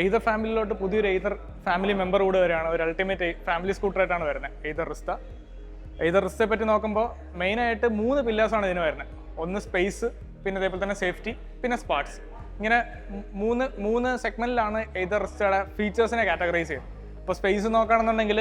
Either ഫാമിലിയിലോട്ട് പുതിയൊരു either family member കൂടെ വരികയാണ്. ഒരു അൾട്ടിമേറ്റ് ഫാമിലി സ്കൂട്ടറായിട്ടാണ് വരുന്നത് എയ്തർ റിസ്റ്റ. എയ്തർ റിസ്റ്റയെ പറ്റി നോക്കുമ്പോൾ മെയിനായിട്ട് 3 പില്ലേഴ്സാണ് ഇതിന് വരുന്നത്. ഒന്ന് സ്പേസ്, പിന്നെ അതേപോലെ തന്നെ സേഫ്റ്റി, പിന്നെ സ്പാർട്സ്. ഇങ്ങനെ മൂന്ന് സെഗ്മെന്റിലാണ് എയ്തർ റിസ്റ്റയുടെ ഫീച്ചേഴ്സിനെ കാറ്റഗറൈസ് ചെയ്യുന്നത്. ഇപ്പോൾ സ്പേസ് നോക്കുകയാണെന്നുണ്ടെങ്കിൽ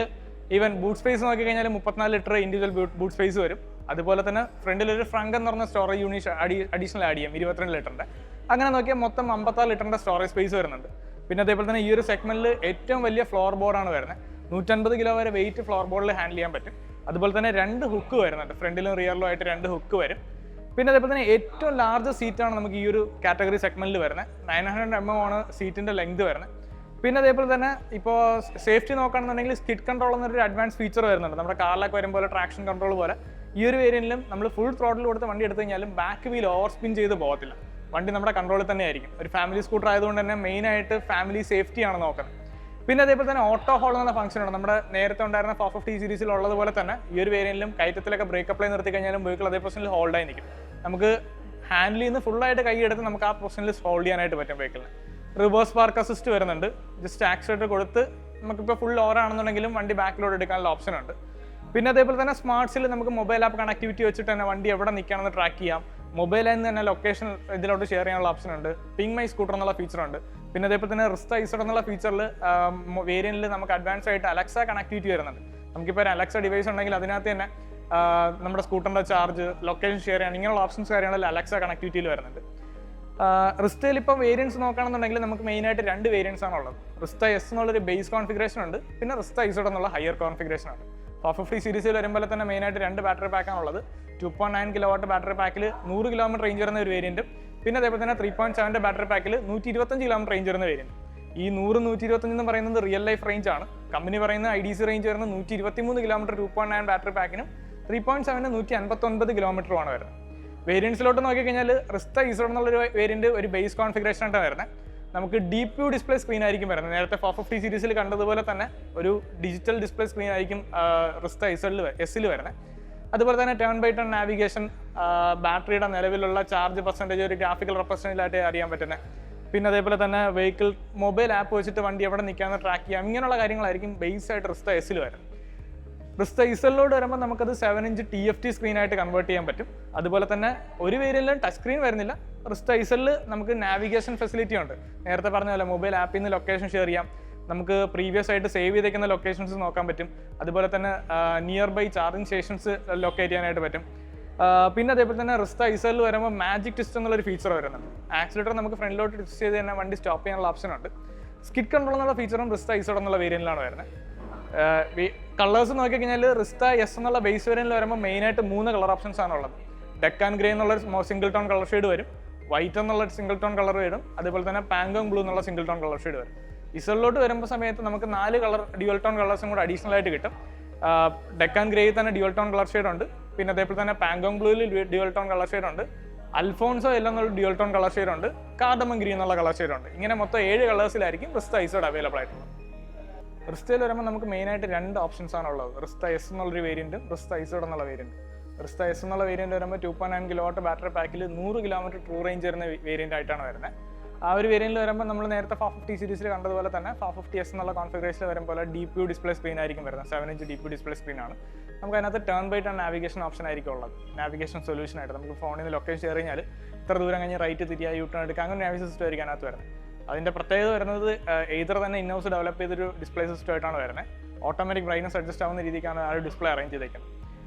ഈവൻ ബൂട്ട് സ്പേസ് നോക്കിക്കഴിഞ്ഞാൽ 34 ലിറ്റർ ഇൻഡിവിജ്വൽ ബൂട്ട് സ്പേസ് വരും. അതുപോലെ തന്നെ ഫ്രണ്ടിൽ ഒരു ഫ്രങ്ക് എന്ന് പറഞ്ഞ സ്റ്റോറേജ് യൂണിറ്റ് അഡീഷണൽ ആഡ് ചെയ്യാം 22 ലിറ്ററിൻ്റെ. അങ്ങനെ നോക്കിയാൽ മൊത്തം 56 ലിറ്ററിൻ്റെ സ്റ്റോറേജ് സ്പേസ് വരുന്നുണ്ട്. പിന്നെ അതേപോലെ തന്നെ ഈ ഒരു സെഗ്മെന്റിൽ ഏറ്റവും വലിയ ഫ്ലോർ ബോർഡാണ് വരുന്നത്. 150 കിലോ വരെ വെയിറ്റ് ഫ്ലോർ ബോർഡിൽ ഹാൻഡിൽ ചെയ്യാൻ പറ്റും. അതുപോലെ തന്നെ 2 ഹുക്ക് വരുന്നുണ്ട്, ഫ്രണ്ടിലും റിയറിലും ആയിട്ട് 2 ഹുക്ക് വരും. പിന്നെ അതേപോലെ തന്നെ ഏറ്റവും ലാർജ് സീറ്റാണ് നമുക്ക് ഈ ഒരു കാറ്റഗറി സെഗ്മെന്റിൽ വരുന്നത്. 900 mm ആണ് സീറ്റിന്റെ ലെങ്ത് വരുന്നത്. പിന്നെ അതേപോലെ തന്നെ ഇപ്പോൾ സേഫ്റ്റി നോക്കുകയാണെന്നുണ്ടെങ്കിൽ സ്കിഡ് കൺട്രോൾ എന്നൊരു അഡ്വാൻസ് ഫീച്ചർ വരുന്നുണ്ട്. നമ്മുടെ കാറിലൊക്കെ വരുമ്പോൾ ട്രാക്ഷൻ കൺട്രോൾ പോലെ ഈ ഒരു വേരിയന്റിലും നമ്മൾ ഫുൾ ത്രോട്ടിൽ കൊടുത്ത് വണ്ടി എടുത്തു കഴിഞ്ഞാലും ബാക്ക് വീൽ ഓവർ സ്പിൻ ചെയ്ത് പോകത്തില്ല. വണ്ടി നമ്മുടെ കൺട്രോളിൽ തന്നെ ആയിരിക്കും. ഒരു ഫാമിലി സ്കൂട്ടർ ആയതുകൊണ്ട് തന്നെ മെയിനായിട്ട് ഫാമിലി സേഫ്റ്റിയാണ് നോക്കുന്നത്. പിന്നെ അതേപോലെ തന്നെ ഓട്ടോ ഹോൾ എന്ന ഫംഗ്ഷൻ ഉണ്ട്. നമ്മുടെ നേരത്തെ ഉണ്ടായിരുന്ന 450 സീരീസിൽ ഉള്ളതുപോലെ തന്നെ ഈ ഒരു വേരിയന്റിലും കയറ്റത്തിലൊക്കെ ബ്രേക്കപ്പ് ലൈൻ നിർത്തി കഴിഞ്ഞാലും വെഹിക്കിൾ അതേ പൊസിഷനിൽ ഹോൾഡായി നിൽക്കും. നമുക്ക് ഹാൻഡിൽ നിന്ന് ഫുള്ളായിട്ട് കൈയെടുത്ത് നമുക്ക് ആ പൊസിഷനിൽ ഹോൾഡ് ചെയ്യാനായിട്ട് പറ്റും വെഹിക്കിളിന്. റിവേഴ്സ് പാർക്ക് അസിസ്റ്റ് വരുന്നുണ്ട്. ജസ്റ്റ് ആക്സിലേറ്റർ കൊടുത്ത് നമുക്കിപ്പോൾ ഫുൾ ഓവറാണെന്നുണ്ടെങ്കിലും വണ്ടി ബാക്കിലോട്ട് എടുക്കാനുള്ള ഓപ്ഷൻ ഉണ്ട്. പിന്നെ അതേപോലെ തന്നെ സ്മാർട്സിൽ നമുക്ക് മൊബൈൽ ആപ്പ് കണക്ടിവിറ്റി വെച്ചിട്ട് തന്നെ വണ്ടി എവിടെ നിൽക്കുകയാണെന്ന് ട്രാക്ക് ചെയ്യാം. മൊബൈലിൽ നിന്ന് തന്നെ ലൊക്കേഷൻ ഇതിലോട്ട് ഷെയർ ചെയ്യാനുള്ള ഓപ്ഷൻ ഉണ്ട്. പിങ് മൈ സ്കൂട്ടർ എന്നുള്ള ഫീച്ചർ ഉണ്ട്. പിന്നെ അതേപോലെ തന്നെ റിസ്റ്റ് ഐസഡ് എന്നുള്ള ഫീച്ചറിൽ വേരിയന്റിൽ നമുക്ക് അഡ്വാൻസ് ആയിട്ട് അലക്സ കണക്ടിവിറ്റി വരുന്നുണ്ട്. നമുക്കിപ്പോൾ ഒരു അലക്സ ഡിവൈസ് ഉണ്ടെങ്കിൽ അതിനകത്ത് തന്നെ നമ്മുടെ സ്കൂട്ടറിൻ്റെ ചാർജ്, ലൊക്കേഷൻ ഷെയർ ചെയ്യാൻ ഇങ്ങനെയുള്ള ഓപ്ഷൻസ് കാര്യങ്ങളിൽ അലക്സ കണക്ടിവിറ്റിയിൽ വരുന്നുണ്ട്. റിസ്റ്റയിൽ ഇപ്പോൾ വേരിയൻസ് നോക്കുകയാണെന്നുണ്ടെങ്കിൽ നമുക്ക് മെയിനായിട്ട് 2 വേരിയൻസ് ആണ് ഉള്ളത്. റിസ്റ്റ എസ് എന്നുള്ളൊരു ബേസ് കോൺഫിഗറേഷൻ ഉണ്ട്. പിന്നെ റിസ്റ്റ ഐസഡ് എന്നുള്ള ഹയർ കോൺഫിഗറേഷൻ ഉണ്ട്. 450 സീരീസിൽ വരുമ്പോൾ തന്നെ മെയിനായിട്ട് 2 ബാറ്ററി പാക്കാണുള്ളത്. 2.9 കിലോവാട്ട് ബാറ്ററി പാക്കിൽ 100 കിലോമീറ്റർ റേഞ്ച് വരുന്ന ഒരു വേരിയന്റും പിന്നെ അതേപോലെ തന്നെ 3.7 ബാറ്ററി പാക്കിൽ 125 കിലോമീറ്റർ റേഞ്ച് വരുന്ന വേരിയന്റ്. ഈ 100-125 എന്ന് പറയുന്നത് റിയൽ ലൈഫ് റേഞ്ച് ആണ്. കമ്പനി പറയുന്ന IDC റേഞ്ച് വരുന്നത് 123 കിലോമീറ്റർ 2.9 ബാറ്ററി പാക്കിനും 3.7 159 കിലോമീറ്ററുമാണ് വരുന്നത്. വേരിയൻസിലോട്ട് നോക്കിക്കഴിഞ്ഞാൽ റിസ്റ്റ ഈസോഡ് എന്നുള്ളൊരു വേരിയന്റ് ഒരു ബേസ് കോൺഫിഗറേഷൻ ആയിട്ടാണ് വരുന്നത്. നമുക്ക് ഡീപ് വ്യൂ ഡിസ്പ്ലേ സ്ക്രീൻ ആയിരിക്കും വരുന്നത്. നേരത്തെ 450 സീരീസിൽ കണ്ടതുപോലെ തന്നെ ഒരു ഡിജിറ്റൽ ഡിസ്പ്ലേ സ്ക്രീൻ ആയിരിക്കും റിസ്റ്റ എസിൽ വരുന്നത്. അതുപോലെ തന്നെ ടേൺ ബൈ ടേൺ നാവിഗേഷൻ, ബാറ്ററിയുടെ നിലവിലുള്ള ചാർജ് പെർസെൻറ്റേജ് ഒരു ഗ്രാഫിക്കൽ റെപ്രസെൻറ്റേജായിട്ട് അറിയാൻ പറ്റുന്നത്. പിന്നെ അതേപോലെ തന്നെ വെഹിക്കിൾ മൊബൈൽ ആപ്പ് വെച്ചിട്ട് വണ്ടി എവിടെ നിൽക്കാമെന്ന് ട്രാക്ക് ചെയ്യാം. ഇങ്ങനെയുള്ള കാര്യങ്ങളായിരിക്കും ബേസ് ആയിട്ട് റിസ്റ്റ എസിൽ വരുന്നത്. റിസ്റ്റ ഇസലിലോട്ട് വരുമ്പോൾ നമുക്കത് 7-inch TFT സ്ക്രീനായിട്ട് കൺവേർട്ട് ചെയ്യാൻ പറ്റും. അതുപോലെ തന്നെ ഒരു വേരിയന്റിലും ടച്ച് സ്ക്രീൻ വരുന്നില്ല. റിസ്റ്റ ഇസലിൽ നമുക്ക് നാവിഗേഷൻ ഫെസിലിറ്റി ഉണ്ട്. നേരത്തെ പറഞ്ഞ പോലെ മൊബൈൽ ആപ്പിൽ നിന്ന് ലൊക്കേഷൻ ഷെയർ ചെയ്യാം. നമുക്ക് പ്രീവിയസ് ആയിട്ട് സേവ് ചെയ്തേക്കുന്ന ലൊക്കേഷൻസ് നോക്കാൻ പറ്റും. അതുപോലെ തന്നെ nearby charging stations locate ചെയ്യാനായിട്ട് പറ്റും. പിന്നെ അതേപോലെ തന്നെ റിസ്റ്റ ഇസലിൽ വരുമ്പോൾ മാജിക് ട്വിസ്റ്റ് എന്നുള്ളൊരു ഫീച്ചർ വരുന്നുണ്ട്. ആക്സിലേറ്റർ നമുക്ക് ഫ്രണ്ടിലോട്ട് ട്വിസ്റ്റ് ചെയ്ത് തന്നെ വണ്ടി സ്റ്റോപ്പ് ചെയ്യാനുള്ള ഓപ്ഷൻ ഉണ്ട്. സ്കിഡ് കൺട്രോൾ എന്നുള്ള ഫീച്ചറും റിസ്റ്റ ഇസോഡ് എന്നുള്ള വേരിയന്റിലാണ് വരുന്നത്. കളേഴ്സ് നോക്കിക്കഴിഞ്ഞാൽ റിസ്റ്റ എസ് എന്നുള്ള ബേസ് വേരിയന്റിൽ വരുമ്പോൾ മെയിനായിട്ട് 3 കളർ ഓപ്ഷൻസ് ആണുള്ളത്. ഡെക്ക് ആൻഡ് ഗ്രേ എന്നുള്ള സിംഗിൾ ടോൺ കളർ ഷെയ്ഡ് വരും, വൈറ്റ് എന്നുള്ള സിംഗിൾ ടോൺ കളർ വരും, അതുപോലെ തന്നെ പാങ്കോങ് ബ്ലൂ എന്നുള്ള സിംഗിൾ ടോൺ കളർ ഷെയ്ഡ് വരും. ഇസലിലോട്ട് വരുമ്പോൾ സമയത്ത് നമുക്ക് 4 കളർ ഡ്യുവൽ ടോൺ കളേഴ്സും കൂടെ അഡീഷണൽ ആയിട്ട് കിട്ടും. ഡെക്ക് ആൻഡ് ഗ്രേയിൽ തന്നെ ഡ്യുവൽ ടോൺ കളർ ഷെയ്ഡ് ഉണ്ട്. പിന്നെ അതേപോലെ തന്നെ പാങ്കോങ് ബ്ലൂവിൽ ഡ്യുവൽ ടോൺ കളർ ഷെയ്ഡ് ഉണ്ട്. അൽഫോൺസോ എല്ലാം എന്നുള്ള ഡ്യുവൽ ടോൺ കളർ ഷെയ്ഡ് ഉണ്ട്. കാർഡമം ഗ്രീൻ എന്നുള്ള കളർ ഷെയ്ഡ് ഉണ്ട്. ഇങ്ങനെ മൊത്തം 7 കളേഴ്സിലായിരിക്കും റിസ്റ്റ ഐസോഡ് അവൈലബിൾ ആയിട്ടുള്ളത്. റിസ്റ്റയിൽ വരുമ്പോൾ നമുക്ക് മെയിനായിട്ട് 2 ഓപ്ഷൻസ് ആണുള്ളത്. റിസ്റ്റ എസ് എന്നുള്ളൊരു വേരിയന്റും റിസ്റ്റ ഐസോഡ് എന്നുള്ള വേരിയന്റ്. റിസ്റ്റ എസ് എന്നുള്ള വേരിയന്റ് വരുമ്പോൾ 2.9 കിലോവാട്ട് ബാറ്ററി പാക്കിൽ 100 കിലോമീറ്റർ ട്രൂ റേഞ്ച് വരുന്ന വേരിയന്റ് ആയിട്ടാണ് വരുന്നത്. ആ ഒരു വേരിയന്റിൽ വരുമ്പോൾ നമ്മൾ നേരത്തെ 450 സീരീസിൽ കണ്ടതുപോലെ തന്നെ 450S എന്നുള്ള കോൺഫിഗറേഷനിൽ വരുമ്പോൾ ഡീപ് വ്യൂ ഡിസ്പ്ലേ സ്ക്രീൻ ആയിരിക്കും വരുന്നത്. 7-inch deep view display screen ആണ്. നമുക്ക് അതിനകത്ത് turn by turn navigation option ആയിരിക്കും ഉള്ളത്. നാവിഗേഷൻ സൊല്യൂഷൻ ആയിട്ട് നമുക്ക് ഫോണിൽ നിന്ന് ലൊക്കേഷൻ ഷെയർ കഴിഞ്ഞാൽ ഇത്ര ദൂരം കഴിഞ്ഞ് റൈറ്റ് തിരിയാ യൂട്ടേൺ എടുക്കുക, അങ്ങനെ നാവിഗേഷൻ സിസ്റ്റം ആയിരിക്കും അതിനകത്ത് വരുന്നത്. അതിൻ്റെ പ്രത്യേകത വരുന്നത് എയ്തർ തന്നെ ഇന്നോസ് ഡെവലപ്പ് ചെയ്തൊരു ഡിസ്പ്ലേ സിസ്റ്റം ആയിട്ടാണ് വരുന്നത്. ഓട്ടോമാറ്റിക് ബ്രൈറ്റ്നസ് അഡ്ജസ്റ്റ് ആവുന്ന രീതിക്കാണ് ആ ഒരു ഡിസ്പ്ലേ അറേഞ്ച് ചെയ്തേക്കുന്നത്.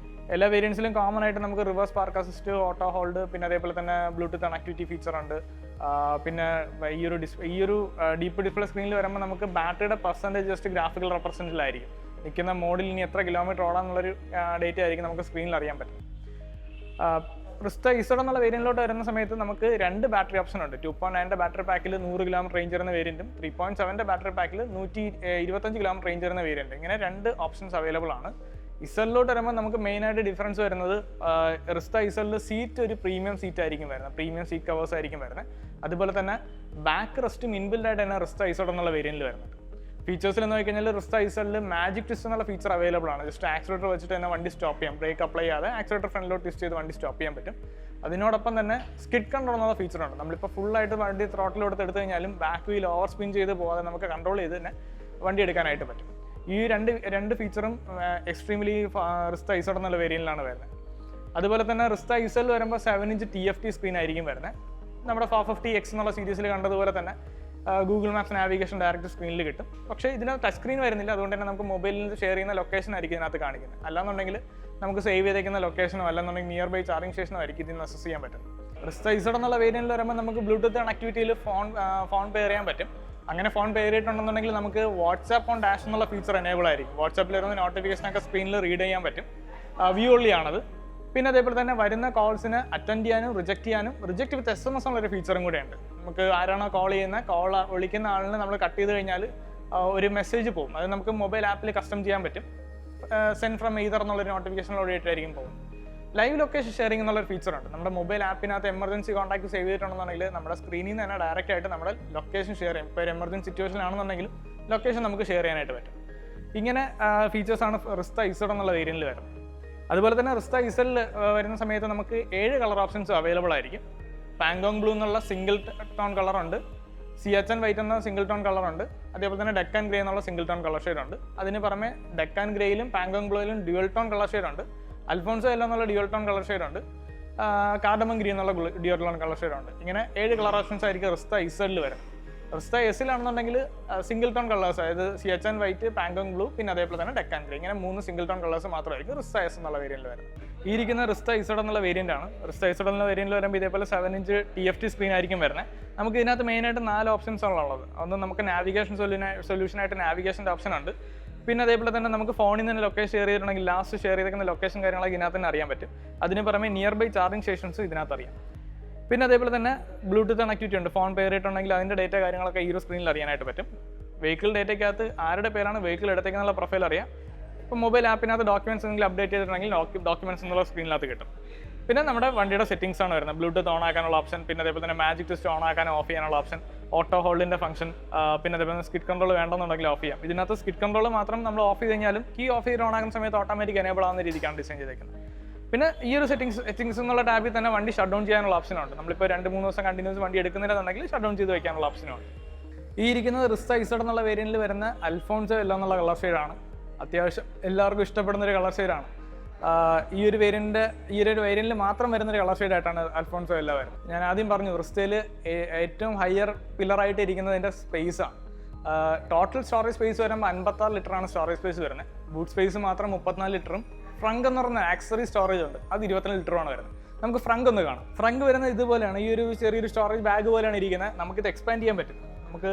എല്ലാ വേരിയൻസിലും കോമൺ ആയിട്ട് നമുക്ക് reverse park assist, auto hold, പിന്നെ അതേപോലെ തന്നെ ബ്ലൂടൂത്ത് കണക്ടിവിറ്റി ഫീച്ചർ ഉണ്ട്. പിന്നെ ഈ ഒരു ഡീപ്പ് ഡിസ്പ്ലേ സ്ക്രീനിൽ വരുമ്പോൾ നമുക്ക് ബാറ്ററിയുടെ പെർസെൻറ്റേജ് ജസ്റ്റ് ഗ്രാഫിക്കൽ റെപ്രസെൻറ്റിലായിരിക്കും. നിൽക്കുന്ന മോഡിൽ ഇനി എത്ര കിലോമീറ്റർ ഓടാന്നുള്ളൊരു ഡേറ്റ ആയിരിക്കും നമുക്ക് സ്ക്രീനിൽ അറിയാൻ പറ്റും. റിസ്റ്റ ഇസോഡ് എന്നുള്ള വേരിയന്റിലോട്ട് വരുന്ന സമയത്ത് നമുക്ക് 2 ബാറ്ററി ഓപ്ഷൻ ഉണ്ട്. 2.9 ബാറ്ററി പാക്കിൽ 100 കിലോമീറ്റർ റേഞ്ച് വരുന്ന വേരിയന്റും 3.7 ബാറ്ററി പാക്കിൽ 125 കിലോമീറ്റർ റേഞ്ച് വരുന്ന വേരിയന്റ്. ഇങ്ങനെ 2 ഓപ്ഷൻസ് അവൈലബിൾ ആണ്. ഇസലിലോട്ട് വരുമ്പോൾ നമുക്ക് മെയിനായിട്ട് ഡിഫറൻസ് വരുന്നത് റിസ്റ്റ ഇസലിൽ സീറ്റ് ഒരു പ്രീമിയം സീറ്റ് ആയിരിക്കും വരുന്നത്. പ്രീമിയം സീറ്റ് കവേഴ്സ് ആയിരിക്കും വരുന്നത്. അതുപോലെ തന്നെ ബാക്ക് റെസ്റ്റും ഇൻബിൽഡ് ആയിട്ട് തന്നെ റിസ്റ്റ ഇസോഡ് എന്നുള്ള വേരിയന്റിൽ വരുന്നുണ്ട്. ഫീച്ചേഴ്സിൽ എന്ന് നോക്കിക്കഴിഞ്ഞാൽ റിസ്റ്റ ഇസലിൽ മാജിക് ട്വിസ്റ്റ് എന്നുള്ള ഫീച്ചർ അവൈലബിൾ ആണ്. ജസ്റ്റ് ആക്സിലേറ്റർ വെച്ചിട്ട് തന്നെ വണ്ടി സ്റ്റോപ്പ് ചെയ്യാം. ബ്രേക്ക് അപ്ലൈ ചെയ്യാതെ ആക്സിലേറ്റർ ഫ്രണ്ടിലോട്ട് ട്വിസ്റ്റ് ചെയ്ത് വണ്ടി സ്റ്റോപ്പ് ചെയ്യാൻ പറ്റും. അതിനോടൊപ്പം തന്നെ സ്കിഡ് കൺട്രോൾ എന്നുള്ള ഫീച്ചറുണ്ട്. നമ്മളിപ്പോൾ ഫുള്ളായിട്ട് വണ്ടി ത്രോട്ടിൽ എടുത്ത് കഴിഞ്ഞാലും ബാക്ക് വീൽ ഓവർ സ്പിൻ ചെയ്ത് പോകാതെ നമുക്ക് കൺട്രോൾ ചെയ്ത് തന്നെ വണ്ടി എടുക്കാനായിട്ട് പറ്റും. ഈ രണ്ട് ഫീച്ചറും എക്സ്ട്രീംലി റിസ്റ്റ ഐസോഡ് എന്നുള്ള വേരിയന്റിലാണ് വരുന്നത്. അതുപോലെ തന്നെ റിസ്റ്റ ഐസൽ വരുമ്പോൾ 7-inch TFT സ്ക്രീൻ ആയിരിക്കും വരുന്നത്. നമ്മുടെ 450X എന്നുള്ള സീരീസിൽ കണ്ടതുപോലെ തന്നെ ഗൂഗിൾ മാപ്സ് നാവിഗേഷൻ ഡയറക്റ്റ് സ്ക്രീനിൽ കിട്ടും. പക്ഷേ ഇതിനകത്ത് ടച്ച് സ്ക്രീൻ വരുന്നില്ല. അതുകൊണ്ട് തന്നെ നമുക്ക് മൊബൈലിൽ ഷെയർ ചെയ്യുന്ന ലൊക്കേഷൻ ആയിരിക്കും ഇതിനകത്ത് കാണിക്കുന്നത്. അല്ലാന്നുണ്ടെങ്കിൽ നമുക്ക് സേവ് ചെയ്തേക്കുന്ന ലൊക്കേഷനോ അല്ലെന്നുണ്ടെങ്കിൽ നിയർ ബൈ ചാർജിങ് സ്റ്റേഷനോ ആയിരിക്കും ഇതിന് അസസ് ചെയ്യാൻ പറ്റും. റിസ്റ്റ ഐസോഡ് എന്നുള്ള വേരിയന്റിൽ വരുമ്പോൾ നമുക്ക് ബ്ലൂടൂത്ത് കണക്ടിവിറ്റിയിൽ ഫോൺ പെയർ ചെയ്യാൻ പറ്റും. അങ്ങനെ ഫോൺ പെയർ ചെയ്തിട്ടുണ്ടെന്നുണ്ടെങ്കിൽ നമുക്ക് വാട്സാപ്പ് ഓൺ ഡാഷ് എന്നുള്ള ഫീച്ചർ എനേബിൾ ആയിരിക്കും. വാട്സാപ്പിൽ വരുന്ന നോട്ടിഫിക്കേഷനൊക്കെ സ്ക്രീനിൽ റീഡ് ചെയ്യാൻ പറ്റും. വ്യൂ ഓൺലി ആണത്. പിന്നെ അതേപോലെ തന്നെ വരുന്ന കോൾസിന് അറ്റൻഡ് ചെയ്യാനും റിജക്ട് ചെയ്യാനും റിജക്ട് വിത്ത് SMS എന്നുള്ളൊരു ഫീച്ചറും കൂടെ ഉണ്ട്. നമുക്ക് ആരാണോ കോൾ ചെയ്യുന്നത്, വിളിക്കുന്ന ആളിനെ നമ്മൾ കട്ട് ചെയ്ത് കഴിഞ്ഞാൽ ഒരു മെസ്സേജ് പോകും. അത് നമുക്ക് മൊബൈൽ ആപ്പിൽ കസ്റ്റം ചെയ്യാൻ പറ്റും. സെൻഡ് ഫ്രം എയ്തർ എന്നുള്ളൊരു നോട്ടിഫിക്കേഷനോടായിട്ടായിരിക്കും പോകും. ലൈവ് ലൊക്കേഷൻ ഷെയറിംഗ് എന്നുള്ളൊരു ഫീച്ചറുണ്ട്. നമ്മുടെ മൊബൈൽ ആപ്പിനകത്ത് എമർജൻസി കോൺടാക്ട് സേവ് ചെയ്തിട്ടുണ്ടെന്നുണ്ടെങ്കിൽ നമ്മുടെ സ്ക്രീനിൽ നിന്ന് തന്നെ ഡയറക്റ്റ് ആയിട്ട് നമ്മുടെ ലൊക്കേഷൻ ഷെയർ ചെയ്യും. ഇപ്പോൾ ഒരു എമർജൻസി സിറ്റുവേഷൻ ആണെന്നുണ്ടെങ്കിൽ ലൊക്കേഷൻ നമുക്ക് ഷെയർ ചെയ്യാനായിട്ട് പറ്റും. ഇങ്ങനെ ഫീച്ചേഴ്സാണ് റിസ്റ്റ ഐസോഡ് എന്നുള്ള വേരിയന്റിൽ വരുന്നത്. അതുപോലെ തന്നെ റിസ്റ്റ ഐസലിൽ വരുന്ന സമയത്ത് നമുക്ക് 7 കളർ ഓപ്ഷൻസ് അവൈലബിൾ ആയിരിക്കും. പാങ്കോങ് ബ്ലൂ എന്നുള്ള സിംഗിൾ ടോൺ കളറുണ്ട്, സിയാച്ചൻ വൈറ്റ് എന്ന സിംഗിൾ ടോൺ കളറുണ്ട്, അതേപോലെ തന്നെ ഡെക്കാൻ ഗ്രേ എന്നുള്ള സിംഗിൾ ടോൺ കളർ ഷെയ്ഡുണ്ട്. അതിന് പുറമെ ഡെക്കാൻ ഗ്രേയിലും പാങ്കോങ് ബ്ലൂയിലും ഡ്യുവൽ ടോൺ കളർ ഷെയ്ഡുണ്ട്, അൽഫോൺസോ യെല്ലോ എന്നുള്ള ഡ്യുവൽ ടോൺ കളർ ഷെയ്ഡുണ്ട്, കാർഡമം ഗ്രീൻ എന്നുള്ള ഡ്യുവൽ ടോൺ കളർ ഷെയ്ഡുണ്ട്. ഇങ്ങനെ 7 കളർ ഓപ്ഷൻസ് ആയിരിക്കും റിസ്റ്റ ഐസലിൽ വരുന്നത്. റിസ്റ്റ എസിലാണെന്നുണ്ടെങ്കിൽ സിംഗിൾ ടോൺ കളേഴ്സ്, അതായത് സിയാച്ചൻ വൈറ്റ്, പാങ്കോങ് ബ്ലൂ, പിന്നെ അതേപോലെ തന്നെ ഡെക്കാൻ ഗ്രേ, ഇങ്ങനെ 3 സിംഗിൾ ടോൺ കളേഴ്സ് മാത്രമായിരിക്കും റിസ്റ്റ എസ് എന്നുള്ള വേരിയന്റിൽ വരുന്നത്. ഈ ഇരിക്കുന്ന റിസ്റ്റ ഐസോഡ് എന്നുള്ള വേരിയന്റ് ആണ്. റിസ്റ്റ ഐസോഡ് എന്നുള്ള വേരിയന്റിൽ വരുമ്പോൾ ഇതേപോലെ 7-inch TFT സ്ക്രീൻ ആയിരിക്കും വരുന്നത്. നമുക്ക് ഇതിനകത്ത് മെയിനായിട്ട് 4 ഓപ്ഷൻസ് ഉള്ളത്. ഒന്ന് നമുക്ക് നാവിഗേഷൻ സൊല്യൂഷനായിട്ട് നാവിഗേഷൻ്റെ ഓപ്ഷൻ ഉണ്ട്. പിന്നെ അതേപോലെ തന്നെ നമുക്ക് ഫോണിൽ നിന്ന് ലൊക്കേഷൻ ഷെയർ ചെയ്തിട്ടുണ്ടെങ്കിൽ ലാസ്റ്റ് ഷെയർ ചെയ്തിരിക്കുന്ന ലൊക്കേഷൻ കാര്യങ്ങളൊക്കെ ഇതിനകത്ത് തന്നെ അറിയാൻ പറ്റും. അതിന് പുറമെ നിയർ ബൈ ചാർജിങ് സ്റ്റേഷൻസ് ഇതിനകത്ത് അറിയാം. പിന്നെ അതേപോലെ തന്നെ ബ്ലൂടൂത്ത് കണക്ടിവിറ്റി ഉണ്ട്. ഫോൺ പെയർ ചെയ്തിട്ടുണ്ടെങ്കിൽ അതിൻ്റെ ഡേറ്റ കാര്യങ്ങളൊക്കെ ഈ ഒരു സ്ക്രീനിൽ അറിയാനായിട്ട് പറ്റും. വെഹിക്കിൾ ഡേറ്റയ്ക്കകത്ത് ആരുടെ പേരാണ് വെഹിക്കിൾ എടുത്തേക്കെന്നുള്ള പ്രൊഫൈൽ അറിയാം. ഇപ്പോൾ മൊബൈൽ ആപ്പിനകത്ത് ഡോക്യുമെന്റ്സ് എന്തെങ്കിലും അപ്ഡേറ്റ് ചെയ്തിട്ടുണ്ടെങ്കിൽ ഡോക്യുമെന്റ്സ് എന്നുള്ള സ്ക്രീനിനകത്ത് കിട്ടും. പിന്നെ നമ്മുടെ വണ്ടിയുടെ സെറ്റിംഗ്സ് ആണ് വരുന്നത്. ബ്ലൂടൂത്ത് ഓൺ ആക്കാനുള്ള ഓപ്ഷൻ, പിന്നെ അതേപോലെ തന്നെ മാജിക് ടെസ്റ്റ് ഓൺ ആക്കാനും ഓഫ് ചെയ്യാനുള്ള ഓപ്ഷൻ, ഓട്ടോ ഹോൾഡിൻ്റെ ഫംഗ്ഷൻ, പിന്നെ അതേപോലെ തന്നെ സ്കിഡ് കൺട്രോൾ വേണമെന്നുണ്ടെങ്കിൽ ഓഫ് ചെയ്യാം. ഇതിനകത്ത് സ്കിഡ് കൺട്രോൾ മാത്രം നമ്മൾ ഓഫ് ചെയ്ത് കഴിഞ്ഞാലും കീ ഓഫ് ചെയ്ത് ഓൺ ആക്കുന്ന സമയത്ത് ഓട്ടോമാറ്റിക് എനേബിൾ ആവുന്ന രീതിക്കാണ് ഡിസൈൻ ചെയ്തേക്കുന്നത്. പിന്നെ ഈ ഒരു സെറ്റിംഗ്സ് എന്നുള്ള ടാബിൽ തന്നെ വണ്ടി ഷട്ട് ഡൗൺ ചെയ്യാനുള്ള ഓപ്ഷനുണ്ട്. നമ്മളിപ്പോൾ 2-3 ദിവസം കണ്ടിന്യൂസ് വണ്ടി എടുക്കുന്നില്ലെന്നുണ്ടെങ്കിൽ ഷട്ട് ഡൗൺ ചെയ്ത് വയ്ക്കാനുള്ള ഓപ്ഷനുണ്ട്. ഈ ഇരിക്കുന്നത് റിസ്റ്റ ഐസോഡ് എന്നുള്ള വേരിയന്റിൽ വരുന്ന അൽഫോൺസോ യെല്ലോ എന്നുള്ള കളർ ഷെയ്ഡാണ്. അത്യാവശ്യം എല്ലാവർക്കും ഇഷ്ടപ്പെടുന്ന ഒരു കളർ ഷെയ്ഡാണ്. ഈ ഒരു വേരിയന്റിൽ മാത്രം വരുന്നൊരു കളർ ഷെയ്ഡായിട്ടാണ് അൽഫോൺസോ യെല്ലോ വരുന്നത്. ഞാൻ ആദ്യം പറഞ്ഞു റിസ്റ്റയിൽ ഏറ്റവും ഹയർ പില്ലറായിട്ട് ഇരിക്കുന്നതിൻ്റെ സ്പേസാണ്. ടോട്ടൽ സ്റ്റോറേജ് സ്പേസ് വരുമ്പോൾ 56 ലിറ്ററാണ് സ്റ്റോറേജ് സ്പേസ് വരുന്നത്. ബൂട്ട് സ്പേസ് മാത്രം 34 ലിറ്ററും ഫ്രങ്ക് എന്ന് പറഞ്ഞ ആക്സറി സ്റ്റോറേജ് ഉണ്ട്, അത് 22 ലിറ്ററുമാണ് വരുന്നത്. നമുക്ക് ഫ്രങ്ക് ഒന്ന് കാണാം. ഫ്രങ്ക് വരുന്നത് ഇതുപോലെയാണ്. ഈ ഒരു ചെറിയൊരു സ്റ്റോറേജ് ബാഗ് പോലെയാണ് ഇരിക്കുന്നത്. നമുക്കിത് എക്സ്പാൻഡ് ചെയ്യാൻ പറ്റും. നമുക്ക്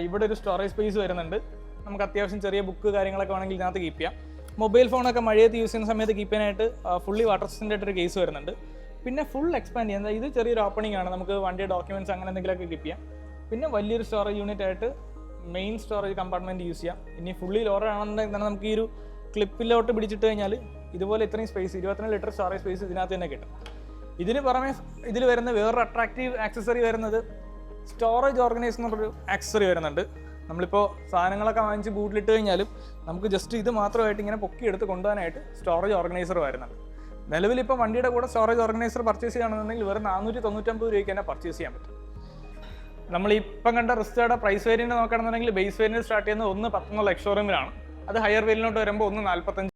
ഇവിടെ ഒരു സ്റ്റോറേജ് സ്പേസ് വരുന്നുണ്ട്. നമുക്ക് അത്യാവശ്യം ചെറിയ ബുക്ക് കാര്യങ്ങളൊക്കെ വേണമെങ്കിൽ ഇതിനകത്ത് കീപ്പ് ചെയ്യാം. മൊബൈൽ ഫോണൊക്കെ മഴയത്ത് യൂസ് ചെയ്യുന്ന സമയത്ത് കീപ്പ് ചെയ്യാനായിട്ട് ഫുള്ളി വാട്ടർ റെസിസ്റ്റൻ്റ് ആയിട്ടൊരു കേസ് വരുന്നുണ്ട്. പിന്നെ ഫുൾ എക്സ്പാൻഡ് ചെയ്യാൻ ഇത് ചെറിയൊരു ഓപ്പണിംഗ് ആണ്. നമുക്ക് വണ്ടിയുടെ ഡോക്യുമെന്റ്സ് അങ്ങനെ എന്തെങ്കിലുമൊക്കെ കീപ്പ് ചെയ്യാം. പിന്നെ വലിയൊരു സ്റ്റോറേജ് യൂണിറ്റ് ആയിട്ട് മെയിൻ സ്റ്റോറേജ് കമ്പാർട്ട്മെന്റ് യൂസ് ചെയ്യാം. ഇനി ഫുള്ളി ലോറർ ആണെന്നുണ്ടെങ്കിൽ തന്നെ നമുക്ക് ഈ ഒരു ക്ലിപ്പിലോട്ട് പിടിച്ചിട്ട് കഴിഞ്ഞാൽ ഇതുപോലെ ഇത്രയും സ്പേസ് 22 ലിറ്റർ സ്റ്റോറേജ് സ്പേസ് ഇതിനകത്ത് തന്നെ കിട്ടും. ഇതിന് പുറമെ ഇതിൽ വരുന്ന വേറൊരു അട്രാക്റ്റീവ് ആക്സസറി വരുന്നത് സ്റ്റോറേജ് ഓർഗനൈസർ എന്നൊരു ആക്സസറി വരുന്നുണ്ട്. നമ്മളിപ്പോൾ സാധനങ്ങളൊക്കെ വാങ്ങിച്ച് ബൂട്ടിലിട്ട് കഴിഞ്ഞാലും നമുക്ക് ജസ്റ്റ് ഇത് മാത്രമായിട്ട് ഇങ്ങനെ പൊക്കിയെടുത്ത് കൊണ്ടുപോകാനായിട്ട് സ്റ്റോറേജ് ഓർഗനൈസർ വരുന്നുണ്ട്. നിലവിൽ ഇപ്പോൾ വണ്ടിയുടെ കൂടെ സ്റ്റോറേജ് ഓർഗനൈസർ പർച്ചേസ് ചെയ്യുകയാണെന്നുണ്ടെങ്കിൽ വെറും 499 രൂപയ്ക്ക് തന്നെ പർച്ചേസ് ചെയ്യാൻ പറ്റും. നമ്മളിപ്പം കണ്ട റിസ്റ്റയുടെ പ്രൈസ് വേരിയൻറ്റ് നോക്കുകയാണെന്നുണ്ടെങ്കിൽ ബേസ് വേരിയൻറ്റ് സ്റ്റാർട്ട് ചെയ്യുന്നത് 1.10 എന്നുള്ള എക്സ് ഷോറൂമിലാണ്. അത് ഹയർ വേരിയന്റിലോട്ട് വരുമ്പോൾ 1.45